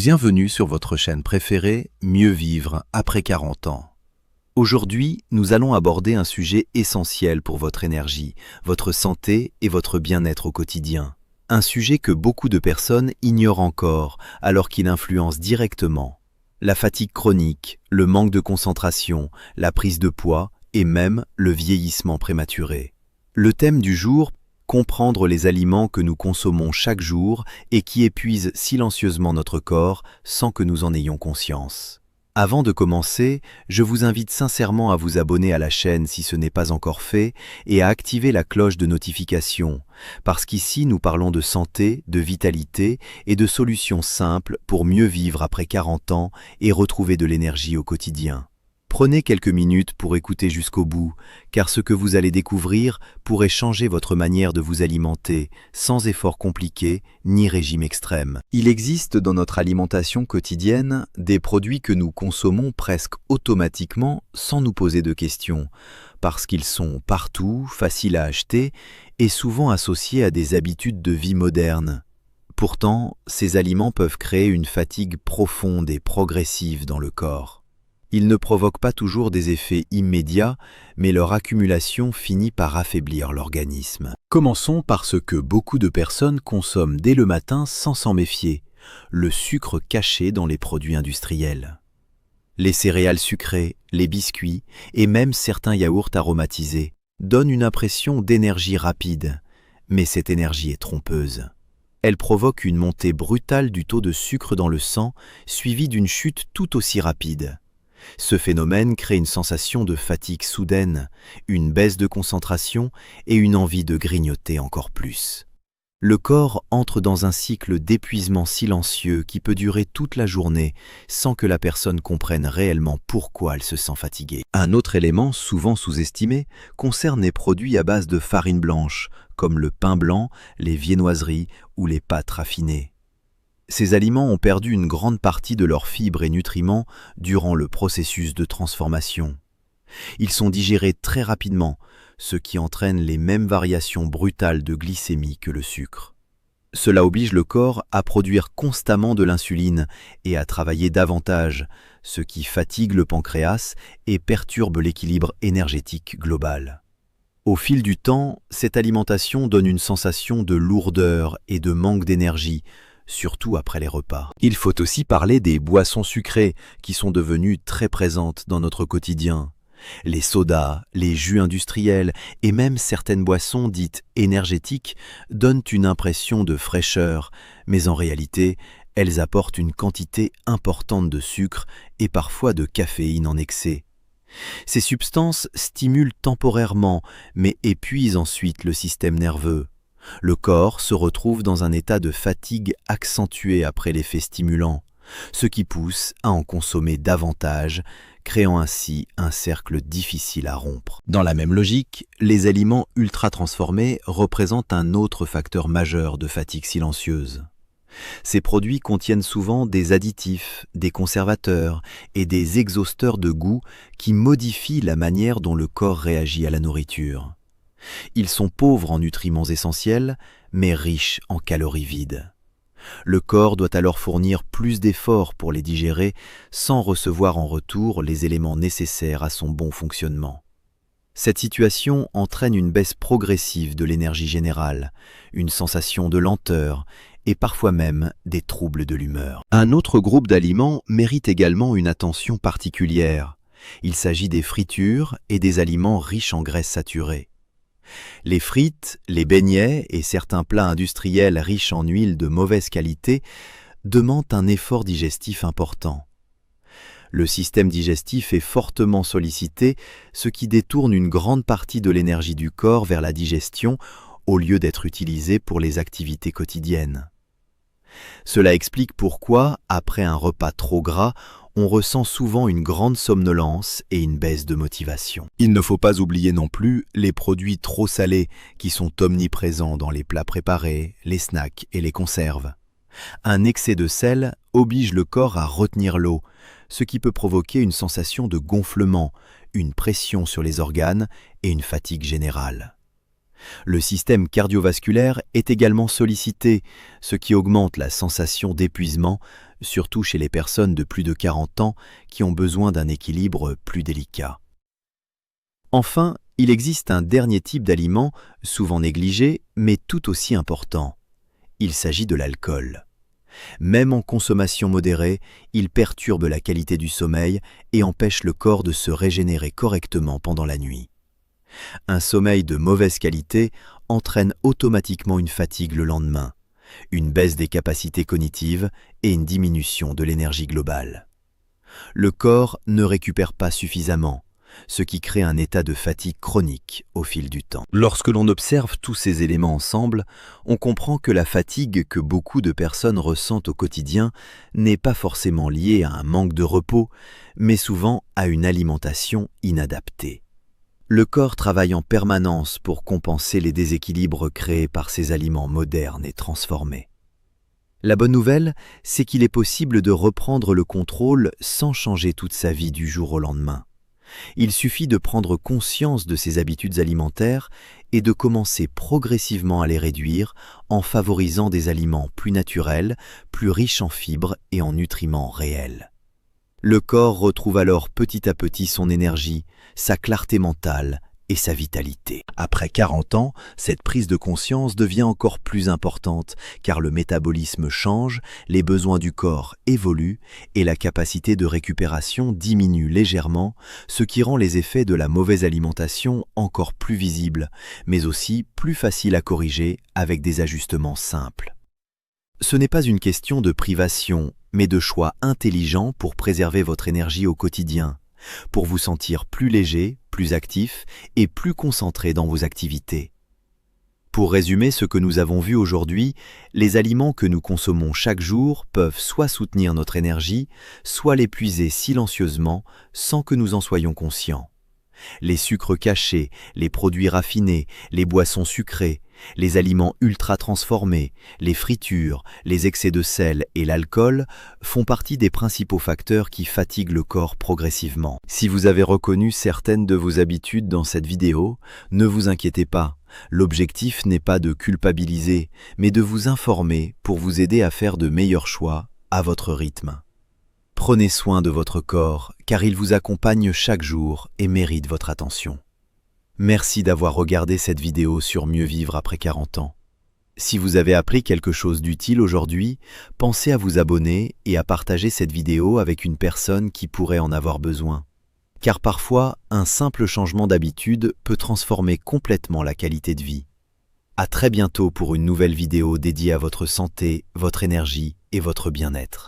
Bienvenue sur votre chaîne préférée, Mieux vivre après 40 ans. Aujourd'hui, nous allons aborder un sujet essentiel pour votre énergie, votre santé et votre bien-être au quotidien. Un sujet que beaucoup de personnes ignorent encore, alors qu'il influence directement. La fatigue chronique, le manque de concentration, la prise de poids et même le vieillissement prématuré. Le thème du jour: comprendre les aliments que nous consommons chaque jour et qui épuisent silencieusement notre corps sans que nous en ayons conscience. Avant de commencer, je vous invite sincèrement à vous abonner à la chaîne si ce n'est pas encore fait et à activer la cloche de notification, parce qu'ici nous parlons de santé, de vitalité et de solutions simples pour mieux vivre après 40 ans et retrouver de l'énergie au quotidien. Prenez quelques minutes pour écouter jusqu'au bout, car ce que vous allez découvrir pourrait changer votre manière de vous alimenter, sans effort compliqué ni régime extrême. Il existe dans notre alimentation quotidienne des produits que nous consommons presque automatiquement sans nous poser de questions, parce qu'ils sont partout, faciles à acheter et souvent associés à des habitudes de vie modernes. Pourtant, ces aliments peuvent créer une fatigue profonde et progressive dans le corps. Ils ne provoquent pas toujours des effets immédiats, mais leur accumulation finit par affaiblir l'organisme. Commençons par ce que beaucoup de personnes consomment dès le matin sans s'en méfier: le sucre caché dans les produits industriels. Les céréales sucrées, les biscuits et même certains yaourts aromatisés donnent une impression d'énergie rapide, mais cette énergie est trompeuse. Elle provoque une montée brutale du taux de sucre dans le sang, suivie d'une chute tout aussi rapide. Ce phénomène crée une sensation de fatigue soudaine, une baisse de concentration et une envie de grignoter encore plus. Le corps entre dans un cycle d'épuisement silencieux qui peut durer toute la journée sans que la personne comprenne réellement pourquoi elle se sent fatiguée. Un autre élément souvent sous-estimé concerne les produits à base de farine blanche, comme le pain blanc, les viennoiseries ou les pâtes raffinées. Ces aliments ont perdu une grande partie de leurs fibres et nutriments durant le processus de transformation. Ils sont digérés très rapidement, ce qui entraîne les mêmes variations brutales de glycémie que le sucre. Cela oblige le corps à produire constamment de l'insuline et à travailler davantage, ce qui fatigue le pancréas et perturbe l'équilibre énergétique global. Au fil du temps, cette alimentation donne une sensation de lourdeur et de manque d'énergie, surtout après les repas. Il faut aussi parler des boissons sucrées qui sont devenues très présentes dans notre quotidien. Les sodas, les jus industriels et même certaines boissons dites énergétiques donnent une impression de fraîcheur, mais en réalité, elles apportent une quantité importante de sucre et parfois de caféine en excès. Ces substances stimulent temporairement, mais épuisent ensuite le système nerveux. Le corps se retrouve dans un état de fatigue accentué après l'effet stimulant, ce qui pousse à en consommer davantage, créant ainsi un cercle difficile à rompre. Dans la même logique, les aliments ultra-transformés représentent un autre facteur majeur de fatigue silencieuse. Ces produits contiennent souvent des additifs, des conservateurs et des exhausteurs de goût qui modifient la manière dont le corps réagit à la nourriture. Ils sont pauvres en nutriments essentiels, mais riches en calories vides. Le corps doit alors fournir plus d'efforts pour les digérer, sans recevoir en retour les éléments nécessaires à son bon fonctionnement. Cette situation entraîne une baisse progressive de l'énergie générale, une sensation de lenteur et parfois même des troubles de l'humeur. Un autre groupe d'aliments mérite également une attention particulière. Il s'agit des fritures et des aliments riches en graisses saturées. Les frites, les beignets et certains plats industriels riches en huile de mauvaise qualité demandent un effort digestif important. Le système digestif est fortement sollicité, ce qui détourne une grande partie de l'énergie du corps vers la digestion au lieu d'être utilisée pour les activités quotidiennes. Cela explique pourquoi, après un repas trop gras, on ressent souvent une grande somnolence et une baisse de motivation. Il ne faut pas oublier non plus les produits trop salés qui sont omniprésents dans les plats préparés, les snacks et les conserves. Un excès de sel oblige le corps à retenir l'eau, ce qui peut provoquer une sensation de gonflement, une pression sur les organes et une fatigue générale. Le système cardiovasculaire est également sollicité, ce qui augmente la sensation d'épuisement surtout chez les personnes de plus de 40 ans qui ont besoin d'un équilibre plus délicat. Enfin, il existe un dernier type d'aliment, souvent négligé, mais tout aussi important. Il s'agit de l'alcool. Même en consommation modérée, il perturbe la qualité du sommeil et empêche le corps de se régénérer correctement pendant la nuit. Un sommeil de mauvaise qualité entraîne automatiquement une fatigue le lendemain, une baisse des capacités cognitives et une diminution de l'énergie globale. Le corps ne récupère pas suffisamment, ce qui crée un état de fatigue chronique au fil du temps. Lorsque l'on observe tous ces éléments ensemble, on comprend que la fatigue que beaucoup de personnes ressentent au quotidien n'est pas forcément liée à un manque de repos, mais souvent à une alimentation inadaptée. Le corps travaille en permanence pour compenser les déséquilibres créés par ces aliments modernes et transformés. La bonne nouvelle, c'est qu'il est possible de reprendre le contrôle sans changer toute sa vie du jour au lendemain. Il suffit de prendre conscience de ses habitudes alimentaires et de commencer progressivement à les réduire en favorisant des aliments plus naturels, plus riches en fibres et en nutriments réels. Le corps retrouve alors petit à petit son énergie, sa clarté mentale et sa vitalité. Après 40 ans, cette prise de conscience devient encore plus importante car le métabolisme change, les besoins du corps évoluent et la capacité de récupération diminue légèrement, ce qui rend les effets de la mauvaise alimentation encore plus visibles, mais aussi plus faciles à corriger avec des ajustements simples. Ce n'est pas une question de privation, mais de choix intelligents pour préserver votre énergie au quotidien, pour vous sentir plus léger, plus actif et plus concentré dans vos activités. Pour résumer ce que nous avons vu aujourd'hui, les aliments que nous consommons chaque jour peuvent soit soutenir notre énergie, soit l'épuiser silencieusement sans que nous en soyons conscients. Les sucres cachés, les produits raffinés, les boissons sucrées, les aliments ultra transformés, les fritures, les excès de sel et l'alcool font partie des principaux facteurs qui fatiguent le corps progressivement. Si vous avez reconnu certaines de vos habitudes dans cette vidéo, ne vous inquiétez pas. L'objectif n'est pas de culpabiliser, mais de vous informer pour vous aider à faire de meilleurs choix à votre rythme. Prenez soin de votre corps, car il vous accompagne chaque jour et mérite votre attention. Merci d'avoir regardé cette vidéo sur Mieux vivre après 40 ans. Si vous avez appris quelque chose d'utile aujourd'hui, pensez à vous abonner et à partager cette vidéo avec une personne qui pourrait en avoir besoin. Car parfois, un simple changement d'habitude peut transformer complètement la qualité de vie. À très bientôt pour une nouvelle vidéo dédiée à votre santé, votre énergie et votre bien-être.